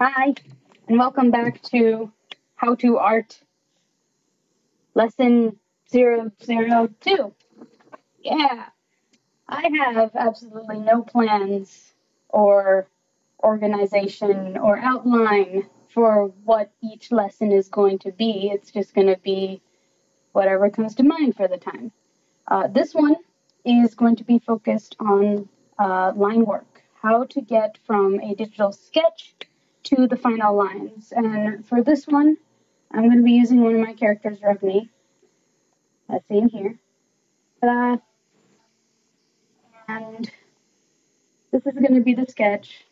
Hi, and welcome back to How to Art Lesson 002. Yeah, I have absolutely no plans or organization or outline for what each lesson is going to be. It's just going to be whatever comes to mind for the time. This one is going to be focused on line work, how to get from a digital sketch to the final lines. And for this one, I'm going to be using one of my characters, Revney. That's in here. Ta-da! And this is going to be the sketch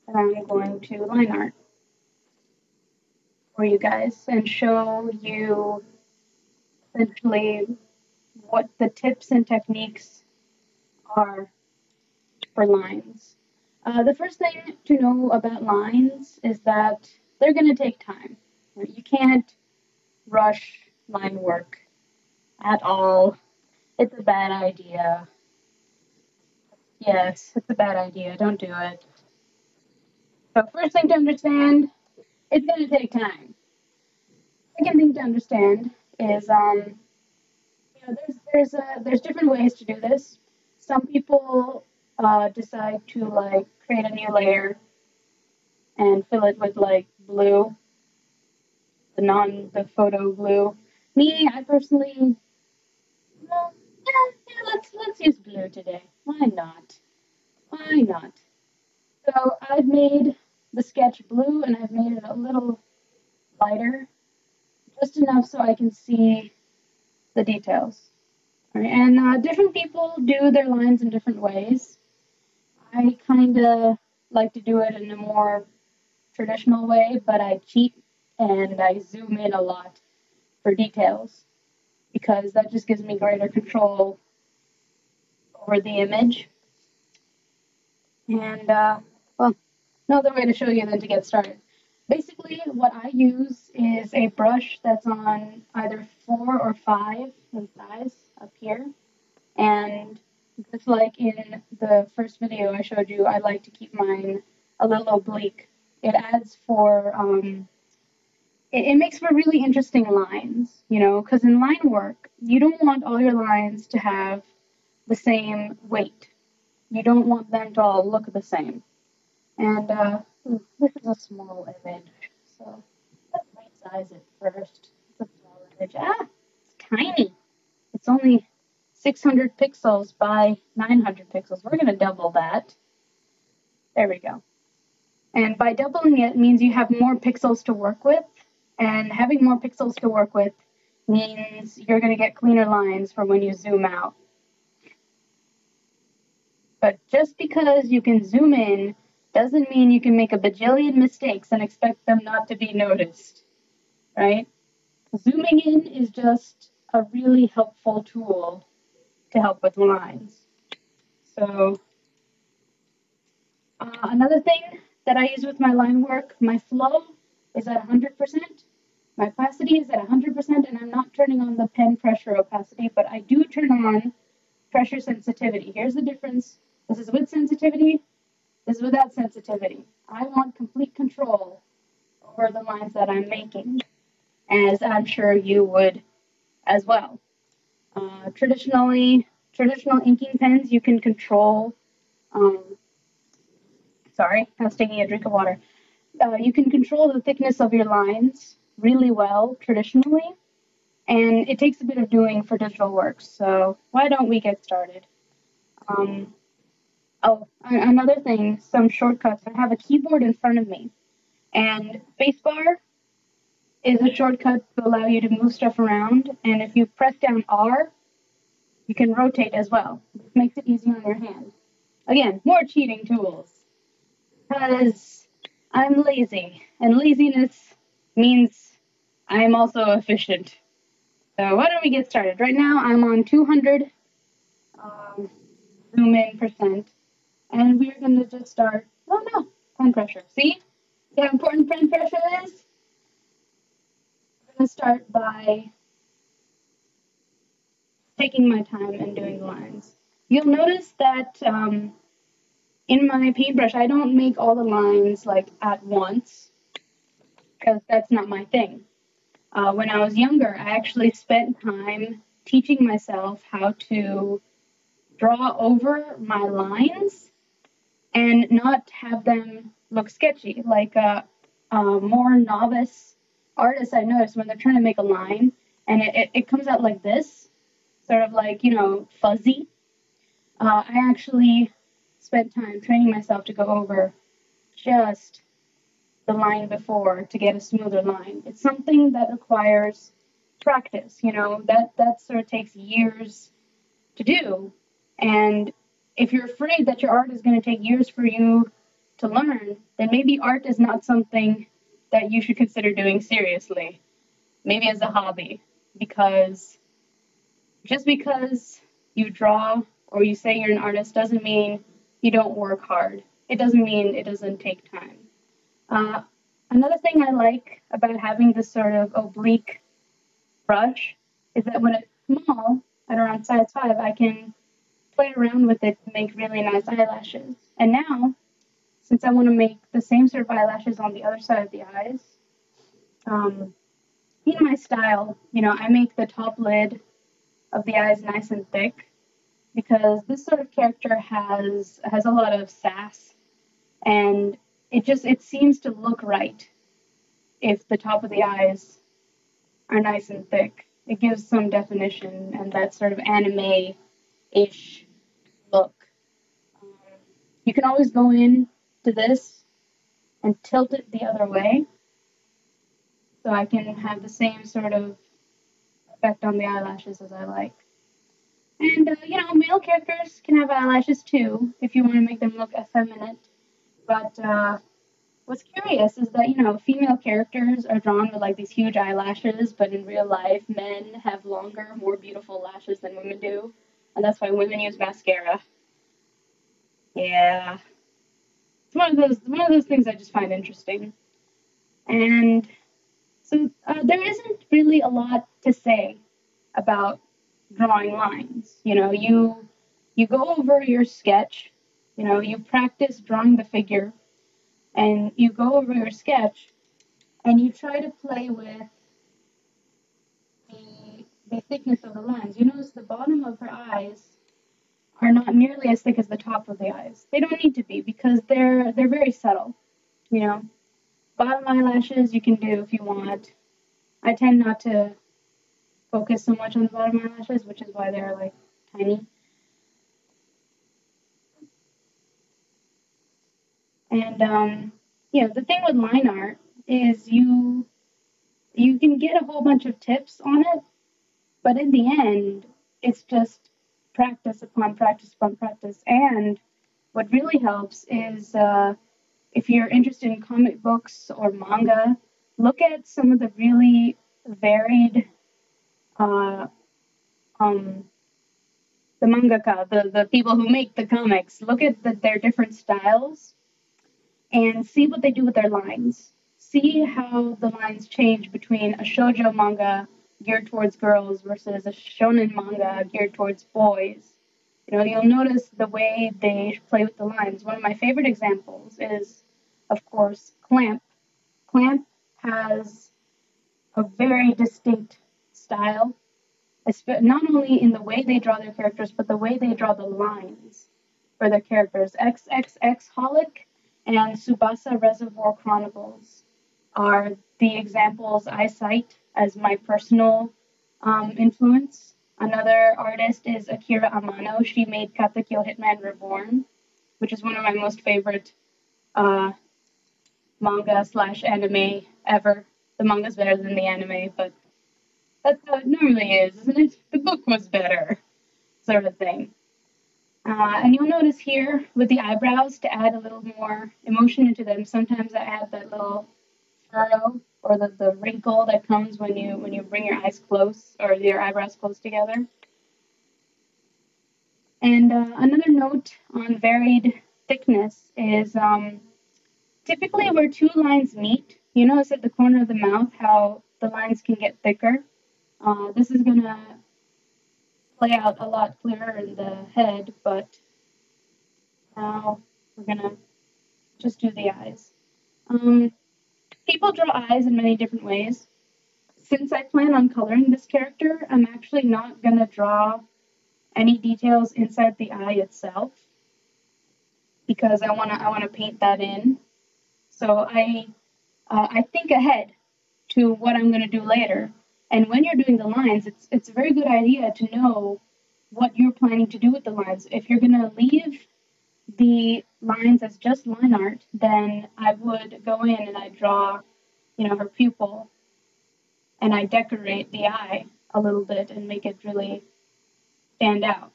that I'm going to line art for you guys and show you essentially what the tips and techniques are for lines. The first thing to know about lines is that they're going to take time. You can't rush line work at all. It's a bad idea. Yes, it's a bad idea. Don't do it. So first thing to understand, it's going to take time. Second thing to understand is, there's different ways to do this. Some people decide to like create a new layer and fill it with like blue, the photo blue. Me, I personally, well, yeah, let's use blue today. Why not? Why not? So I've made the sketch blue and I've made it a little lighter, just enough so I can see the details. All right, and different people do their lines in different ways. I kind of like to do it in a more traditional way, but I cheat and I zoom in a lot for details because that just gives me greater control over the image. And, well, no other way to show you than to get started. Basically, what I use is a brush that's on either 4 or 5 in size up here. And just like in the first video I showed you, I like to keep mine a little oblique. It adds for, it makes for really interesting lines, because in line work, you don't want all your lines to have the same weight. You don't want them to all look the same. And this is a small image, so let's right-size it first. It's a small image. It's tiny. It's only 600 pixels by 900 pixels. We're going to double that. There we go. And by doubling it means you have more pixels to work with, and having more pixels to work with means you're going to get cleaner lines for when you zoom out. But just because you can zoom in doesn't mean you can make a bajillion mistakes and expect them not to be noticed, right? Zooming in is just a really helpful tool to help with lines. So another thing that I use with my line work, my flow is at 100%. My opacity is at 100%, and I'm not turning on the pen pressure opacity, but I do turn on pressure sensitivity. Here's the difference. This is with sensitivity. This is without sensitivity. I want complete control over the lines that I'm making, as I'm sure you would as well. Traditional inking pens, you can control, sorry, I was taking a drink of water. You can control the thickness of your lines really well traditionally, and it takes a bit of doing for digital work, so why don't we get started? Another thing, some shortcuts. I have a keyboard in front of me, and spacebar is a shortcut to allow you to move stuff around, and if you press down R, you can rotate as well. This makes it easy on your hand. Again, more cheating tools, because I'm lazy, and laziness means I'm also efficient. So why don't we get started? Right now I'm on 200 zoom in percent, and we're going to just start. Oh no, pen pressure. See how important pen pressure is? I'm going to start by taking my time and doing the lines. You'll notice that in my paintbrush, I don't make all the lines like at once because that's not my thing. When I was younger, I actually spent time teaching myself how to draw over my lines and not have them look sketchy. Like more novice artists, I noticed when they're trying to make a line and it comes out like this, sort of like, you know, fuzzy. I actually spent time training myself to go over just the line before to get a smoother line. It's something that requires practice, you know, that sort of takes years to do. And if you're afraid that your art is going to take years for you to learn, then maybe art is not something that you should consider doing seriously, maybe as a hobby, because just because you draw or you say you're an artist doesn't mean you don't work hard. It doesn't mean it doesn't take time. Another thing I like about having this sort of oblique brush is that when it's small, at around size 5, I can play around with it to make really nice eyelashes. And now, since I want to make the same sort of eyelashes on the other side of the eyes, in my style, you know, I make the top lid of the eyes nice and thick because this sort of character has a lot of sass, and it seems to look right if the top of the eyes are nice and thick. It gives some definition and that sort of anime-ish look. You can always go in to this and tilt it the other way, so I can have the same sort of effect on the eyelashes as I like. And, you know, male characters can have eyelashes too, if you want to make them look effeminate. But what's curious is that, you know, female characters are drawn with like these huge eyelashes, but in real life, men have longer, more beautiful lashes than women do. And that's why women use mascara. Yeah. It's one of those things I just find interesting. And so there isn't really a lot to say about drawing lines. You know, you go over your sketch, you know, you practice drawing the figure, and you go over your sketch, and you try to play with the thickness of the lines. You notice the bottom of her eyes are not nearly as thick as the top of the eyes. They don't need to be because they're very subtle. You know, bottom eyelashes you can do if you want. I tend not to focus so much on the bottom eyelashes, which is why they're like tiny. And you know, the thing with line art is you can get a whole bunch of tips on it, but in the end, it's just practice upon practice upon practice. And what really helps is if you're interested in comic books or manga, look at some of the really varied uh, the mangaka, the people who make the comics. Look at their different styles and see what they do with their lines. See how the lines change between a shoujo manga geared towards girls versus a shonen manga geared towards boys. You know, you'll notice the way they play with the lines. One of my favorite examples is, of course, Clamp. Clamp has a very distinct style, not only in the way they draw their characters, but the way they draw the lines for their characters. XXX Holic and Tsubasa Reservoir Chronicles are the examples I cite as my personal influence. Another artist is Akira Amano. She made Katekyo Hitman Reborn, which is one of my most favorite manga slash anime ever. The manga's better than the anime, but that's how it normally is, isn't it? The book was better, sort of thing. And you'll notice here with the eyebrows, to add a little more emotion into them, sometimes I add that little furrow or the wrinkle that comes when you bring your eyes close or your eyebrows close together. And another note on varied thickness is typically where two lines meet, you notice at the corner of the mouth how the lines can get thicker. This is going to play out a lot clearer in the head, but now we're gonna just do the eyes. People draw eyes in many different ways. Since I plan on coloring this character, I'm actually not gonna draw any details inside the eye itself because I wanna paint that in. So I think ahead to what I'm gonna do later. And when you're doing the lines, it's a very good idea to know what you're planning to do with the lines. If you're gonna leave the lines as just line art, then I would go in and I draw, her pupil, and I decorate the eye a little bit and make it really stand out.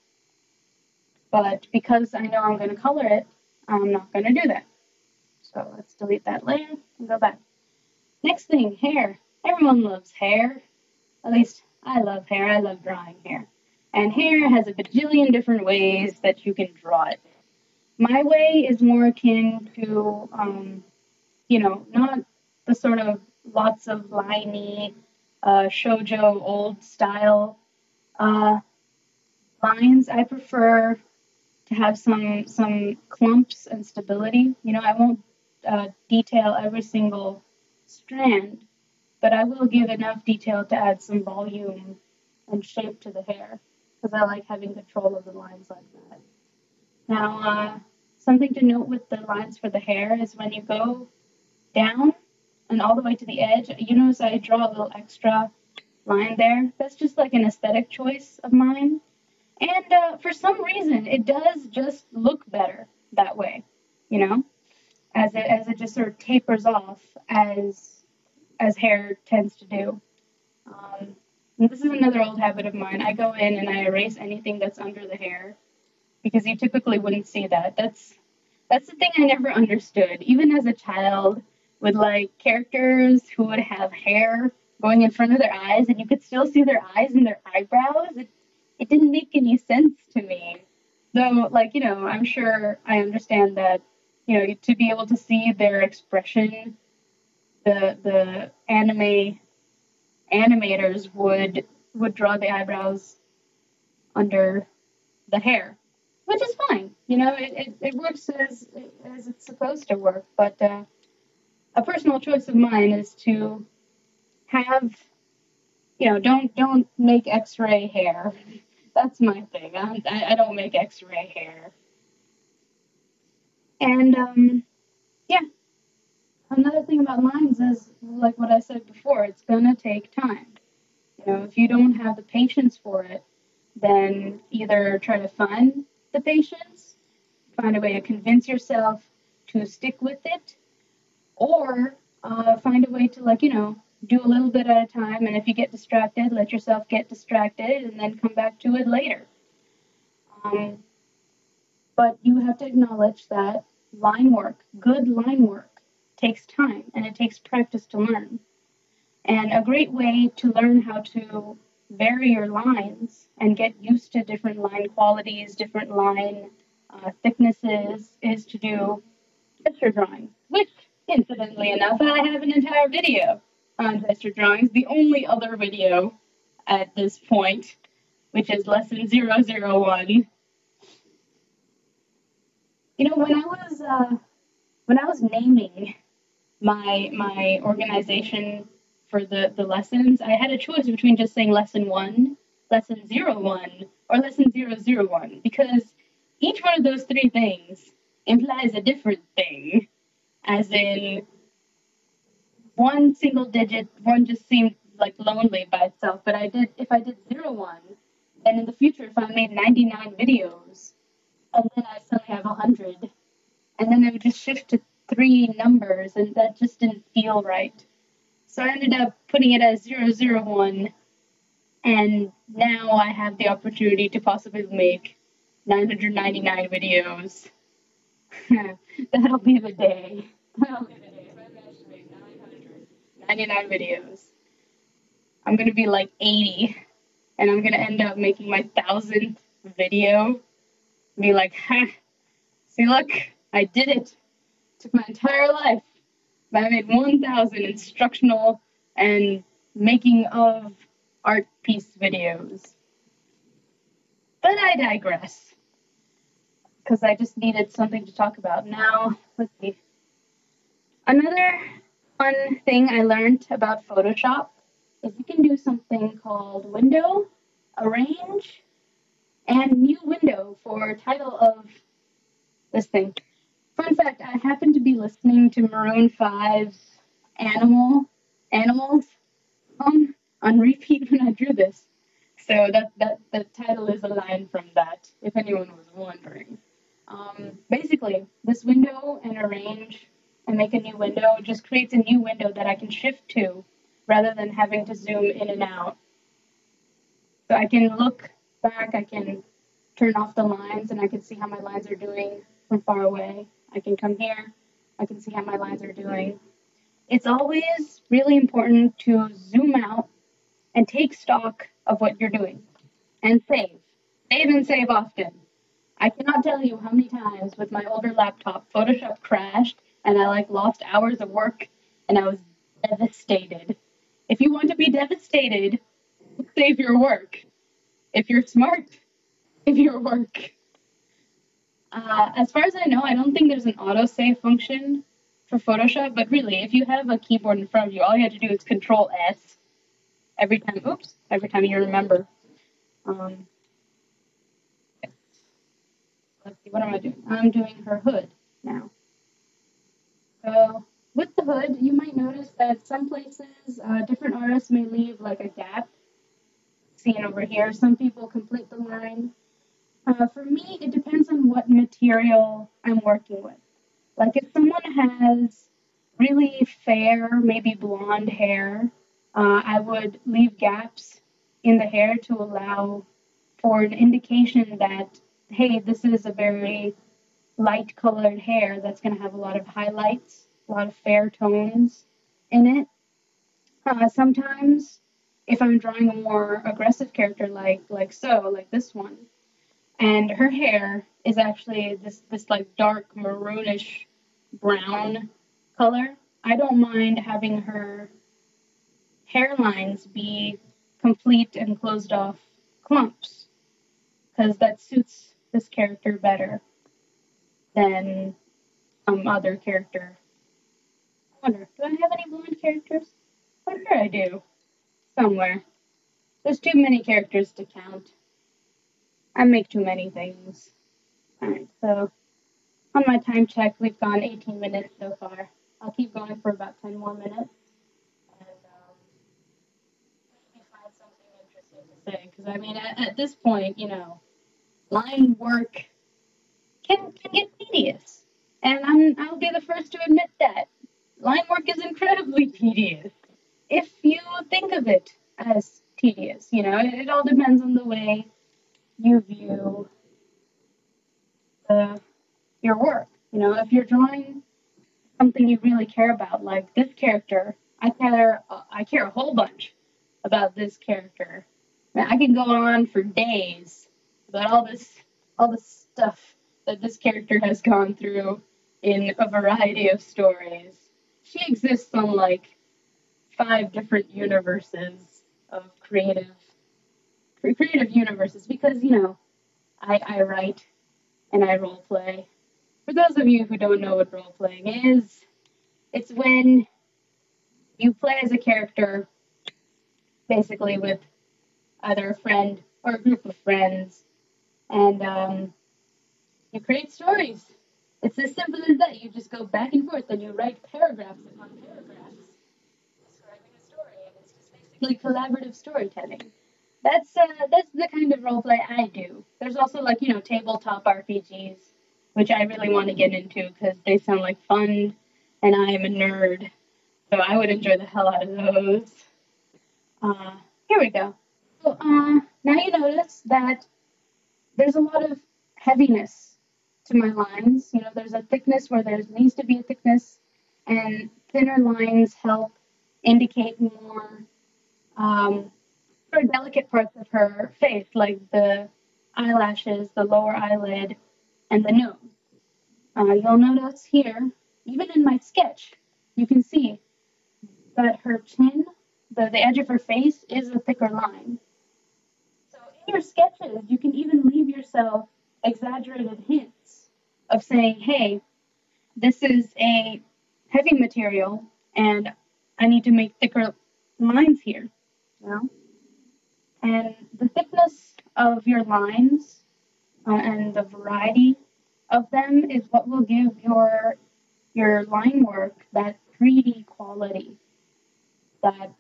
But because I know I'm going to color it, I'm not going to do that. So let's delete that layer and go back. Next thing, hair. Everyone loves hair. At least I love hair. I love drawing hair. And hair has a bajillion different ways that you can draw it. My way is more akin to, not the sort of lots of liney, shoujo old style lines. I prefer to have some clumps and stability. I won't detail every single strand, but I will give enough detail to add some volume and shape to the hair because I like having control of the lines like that. Now, something to note with the lines for the hair is when you go down and all the way to the edge, you notice I draw a little extra line there. That's just like an aesthetic choice of mine. And for some reason, it does just look better that way, as it just sort of tapers off as hair tends to do. And this is another old habit of mine. I go in and I erase anything that's under the hair because you typically wouldn't see that. That's the thing I never understood. Even as a child, with like characters who would have hair going in front of their eyes, and you could still see their eyes and their eyebrows. It didn't make any sense to me. Though, I'm sure I understand that, to be able to see their expression, the animators would draw the eyebrows under the hair, which is fine. It works as it's supposed to work. But a personal choice of mine is to have, don't make X-ray hair. That's my thing. I don't make X-ray hair. And yeah, another thing about lines is, like what I said before, it's gonna take time. If you don't have the patience for it, then either try to find the patience, find a way to convince yourself to stick with it, or find a way to, do a little bit at a time. And if you get distracted, let yourself get distracted and then come back to it later. But you have to acknowledge that line work, good line work, takes time and it takes practice to learn. And a great way to learn how to vary your lines and get used to different line qualities, different line thicknesses, is to do gesture drawings, which, incidentally enough, I have an entire video on gesture drawings, the only other video at this point, which is lesson 001. When I was naming my organization for the lessons, I had a choice between just saying lesson 1, lesson 01, or lesson 001, because each one of those three things implies a different thing, as in one single digit, one just seemed like lonely by itself, but if I did 01, then in the future, if I made 99 videos, and then I suddenly have 100, and then it would just shift to 3 numbers, and that just didn't feel right. So I ended up putting it as 001, and now I have the opportunity to possibly make 999 videos. That'll be the day. That'll be the day. If I manage to make 999 videos, I'm going to be like 80, and I'm going to end up making my 1,000th video. Be like, ha, see, look, I did it. It took my entire life. But I made 1,000 instructional and making of art piece videos. But I digress. because I just needed something to talk about. Now, let's see. Another fun thing I learned about Photoshop is you can do something called window, arrange, and new window for title of this thing. Fun fact, I happened to be listening to Maroon 5's Animals on repeat when I drew this. So the title is a line from that, if anyone was wondering. Basically, this window and arrange and make a new window just creates a new window that I can shift to rather than having to zoom in and out. So I can look back, I can turn off the lines, and I can see how my lines are doing from far away. I can come here, I can see how my lines are doing. It's always really important to zoom out and take stock of what you're doing and save. Save and save often. I cannot tell you how many times with my older laptop, Photoshop crashed and I lost hours of work and I was devastated. If you want to be devastated, save your work. If you're smart, save your work. As far as I know, I don't think there's an autosave function for Photoshop, but really, if you have a keyboard in front of you, all you have to do is Control S every time you remember. Let's see, what am I doing? I'm doing her hood now. So with the hood, you might notice that some places, different artists may leave like a gap. Seen over here, some people complete the line. For me, it depends on what material I'm working with. Like if someone has really fair, maybe blonde hair, I would leave gaps in the hair to allow for an indication that, hey, this is a very light colored hair that's going to have a lot of highlights, a lot of fair tones in it. Sometimes, if I'm drawing a more aggressive character like this one, and her hair is actually this like dark maroonish brown color, I don't mind having her hairlines be complete and closed off clumps, because that suits this character better than some other character. I wonder, do I have any blonde characters? I'm sure I do. Somewhere. There's too many characters to count. I make too many things. Alright, so on my time check, we've gone 18 minutes so far. I'll keep going for about 10 more minutes. And maybe find something interesting to say. Because, I mean, at this point, you know, line work can get tedious. And I'll be the first to admit that. Line work is incredibly tedious. If you think of it as tedious, you know, it all depends on the way you view your work. You know, if you're drawing something you really care about, like this character, I care a whole bunch about this character. I can go on for days about all this stuff that this character has gone through in a variety of stories. She exists on like 5 different universes of creative universes because, you know, I write and I role play. For those of you who don't know what role playing is, it's when you play as a character basically with either a friend or a group of friends, and you create stories. It's as simple as that. You just go back and forth and you write paragraphs upon paragraphs describing a story, and it's just basically collaborative storytelling. That's the kind of role play I do. There's also like, you know, tabletop RPGs, which I really want to get into because they sound like fun, and I am a nerd, so I would enjoy the hell out of those. Here we go. So now you notice that there's a lot of heaviness to my lines. You know, there's a thickness where there needs to be a thickness, and thinner lines help indicate more sort of delicate parts of her face, like the eyelashes, the lower eyelid, and the nose. You'll notice here, even in my sketch, you can see that her chin, the edge of her face, is a thicker line. So in your sketches, you can even leave yourself exaggerated hints of saying, hey, this is a heavy material and I need to make thicker lines here, you know? And the thickness of your lines and the variety of them is what will give your line work that 3D quality that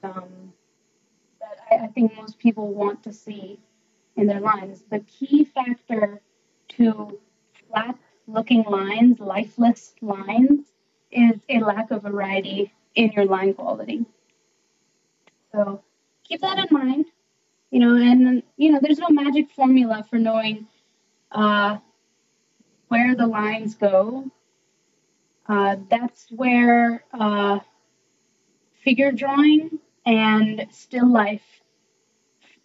I think most people want to see in their lines. The key factor to flat looking lines, lifeless lines, is a lack of variety in your line quality. So keep that in mind, and there's no magic formula for knowing where the lines go. That's where figure drawing and still life,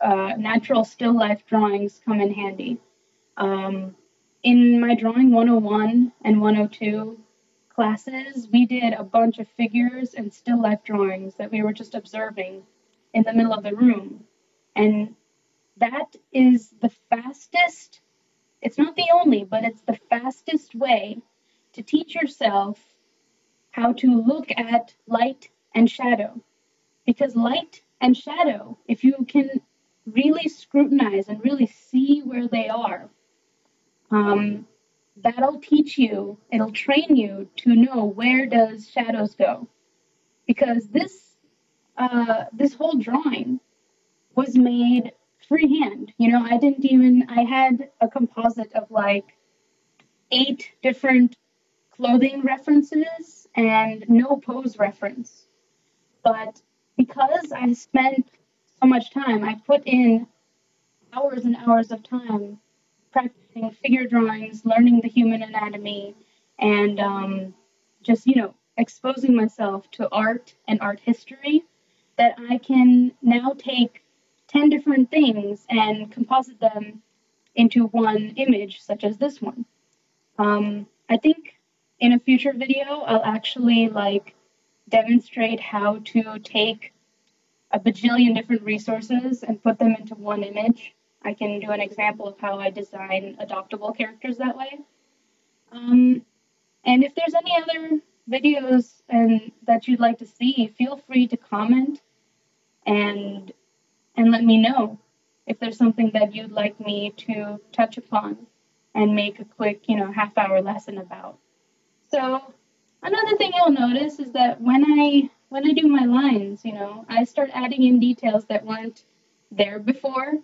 natural still life drawings come in handy. In my drawing 101 and 102 classes, we did a bunch of figures and still life drawings that we were just observing in the middle of the room. And that is the fastest, it's not the only, but it's the fastest way to teach yourself how to look at light and shadow. Because light and shadow, if you can really scrutinize and really see where they are, that'll teach you, it'll train you to know where does shadows go. Because this whole drawing was made freehand. I had a composite of like 8 different clothing references and no pose reference. But because I spent so much time, I put in hours and hours of time practicing figure drawings, learning the human anatomy, and just, exposing myself to art and art history, that I can now take 10 different things and composite them into one image, such as this one. I think in a future video, I'll actually demonstrate how to take a bajillion different resources and put them into one image. I can do an example of how I design adoptable characters that way. And if there's any other videos that you'd like to see, feel free to comment and let me know if there's something that you'd like me to touch upon and make a quick, half-hour lesson about. So another thing you'll notice is that when I do my lines, I start adding in details that weren't there before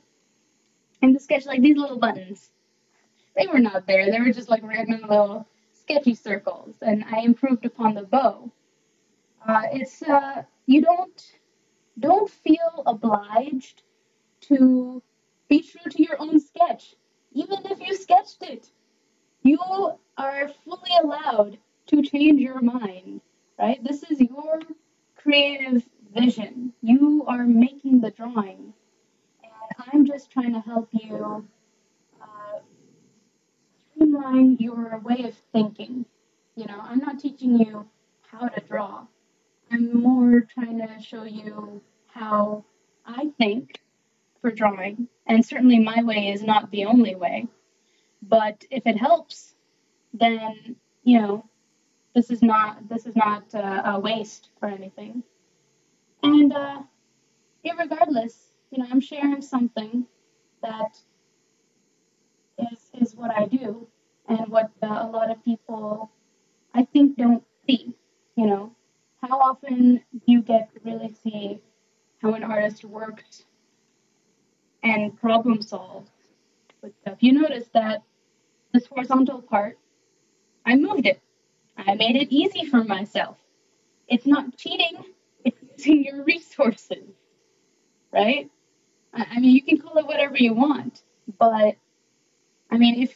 in the sketch, like these little buttons. They were not there. They were just like random little sketchy circles, and I improved upon the bow. You don't feel obliged to be true to your own sketch, even if you sketched it. You are fully allowed to change your mind, right? This is your creative vision. You are making the drawing, and I'm just trying to help you streamline your way of thinking. I'm not teaching you how to draw. I'm more trying to show you how I think for drawing, and certainly my way is not the only way. But if it helps, then this is not a waste or anything. And irregardless, I'm sharing something that is what I do and what a lot of people, I think, don't see. How often do you get to really see how an artist works and problem solves with stuff? You notice that this horizontal part, I moved it. I made it easy for myself. It's not cheating, it's using your resources, right? I mean, you can call it whatever you want, but I mean, if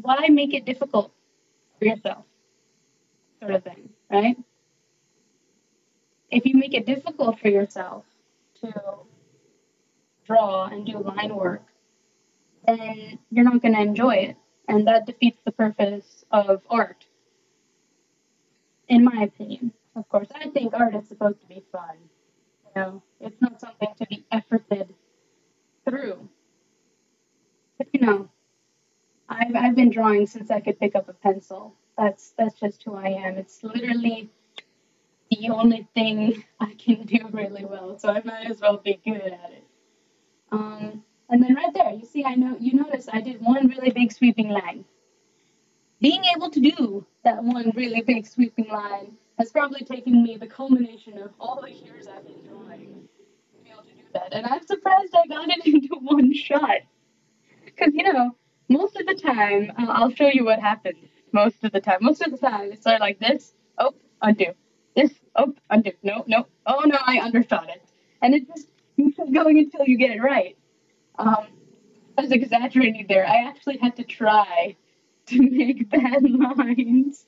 why make it difficult for yourself, sort of thing, right? If you make it difficult for yourself to draw and do line work, then you're not going to enjoy it, and that defeats the purpose of art, in my opinion. Of course, I think art is supposed to be fun. It's not something to be efforted through. But I've been drawing since I could pick up a pencil. That's just who I am. It's literally the only thing I can do really well, so I might as well be good at it. And then right there, you see, you notice I did one really big sweeping line. Being able to do that one really big sweeping line has probably taken me the culmination of all the years I've been drawing to be able to do that. And I'm surprised I got it into one shot. Because, most of the time, I'll show you what happens. Most of the time, it's sort of like this, oh, undo. This, oh, undo. No, no. Oh, no, I undershot it. And it just keeps going until you get it right. I was exaggerating there. I actually had to try to make bad lines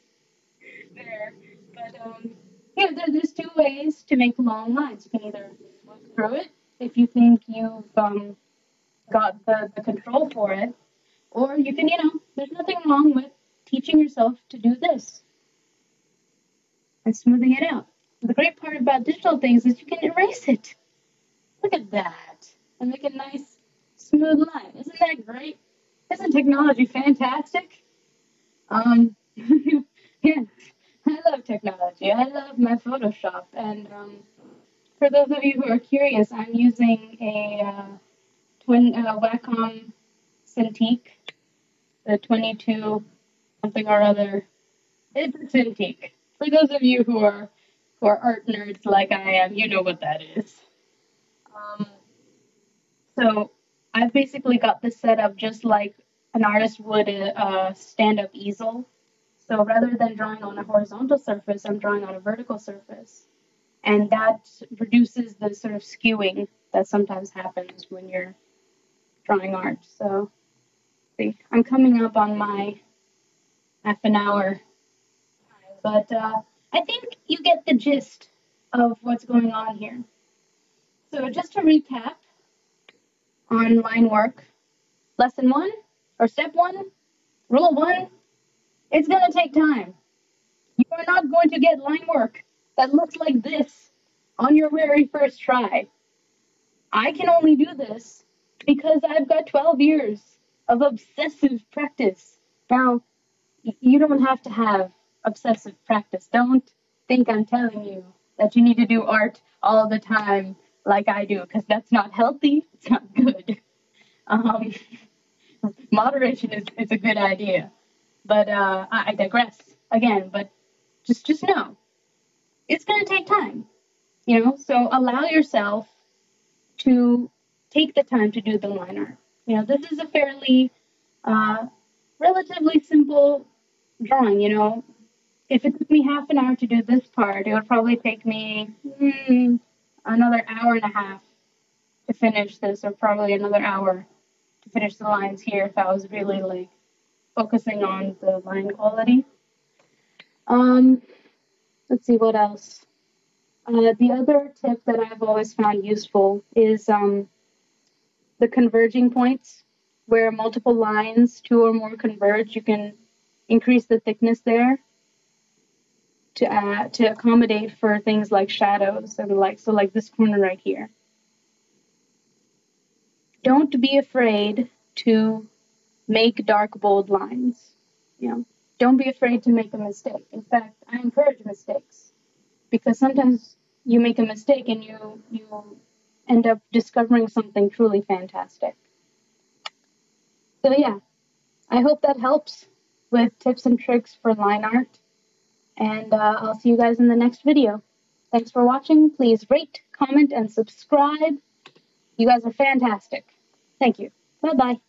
there. But, there's two ways to make long lines. You can either look through it if you think you've got the control for it, or you can, there's nothing wrong with teaching yourself to do this and smoothing it out. The great part about digital things is you can erase it. Look at that. And make a nice, smooth line. Isn't that great? Isn't technology fantastic? Yeah, I love technology. I love my Photoshop. And for those of you who are curious, I'm using a Wacom Cintiq, the 22 something or other. It's a Cintiq. For those of you who are art nerds like I am, you know what that is. So I've basically got this set up just like an artist would a stand-up easel. So rather than drawing on a horizontal surface, I'm drawing on a vertical surface. And that reduces the sort of skewing that sometimes happens when you're drawing art. So see, I'm coming up on my half an hour time, but I think you get the gist of what's going on here. So just to recap on line work, lesson 1 or step 1, rule 1, it's going to take time. You are not going to get line work that looks like this on your very first try. I can only do this because I've got 12 years of obsessive practice. Now, you don't have to have obsessive practice. Don't think I'm telling you that you need to do art all the time like I do, because that's not healthy. It's not good. Moderation is a good idea. But I digress again. But just know, it's going to take time. So allow yourself to take the time to do the line art. This is a fairly relatively simple drawing. If it took me half an hour to do this part, it would probably take me another hour and a half to finish this, or probably another hour to finish the lines here if I was really focusing on the line quality. Let's see what else. The other tip that I've always found useful is the converging points, where multiple lines, 2 or more, converge. You can increase the thickness there to accommodate for things like shadows and like this corner right here. Don't be afraid to make dark, bold lines. Don't be afraid to make a mistake. In fact, I encourage mistakes, because sometimes you make a mistake and you end up discovering something truly fantastic. So yeah, I hope that helps with tips and tricks for line art. And I'll see you guys in the next video. Thanks for watching. Please rate, comment, and subscribe. You guys are fantastic. Thank you. Bye-bye.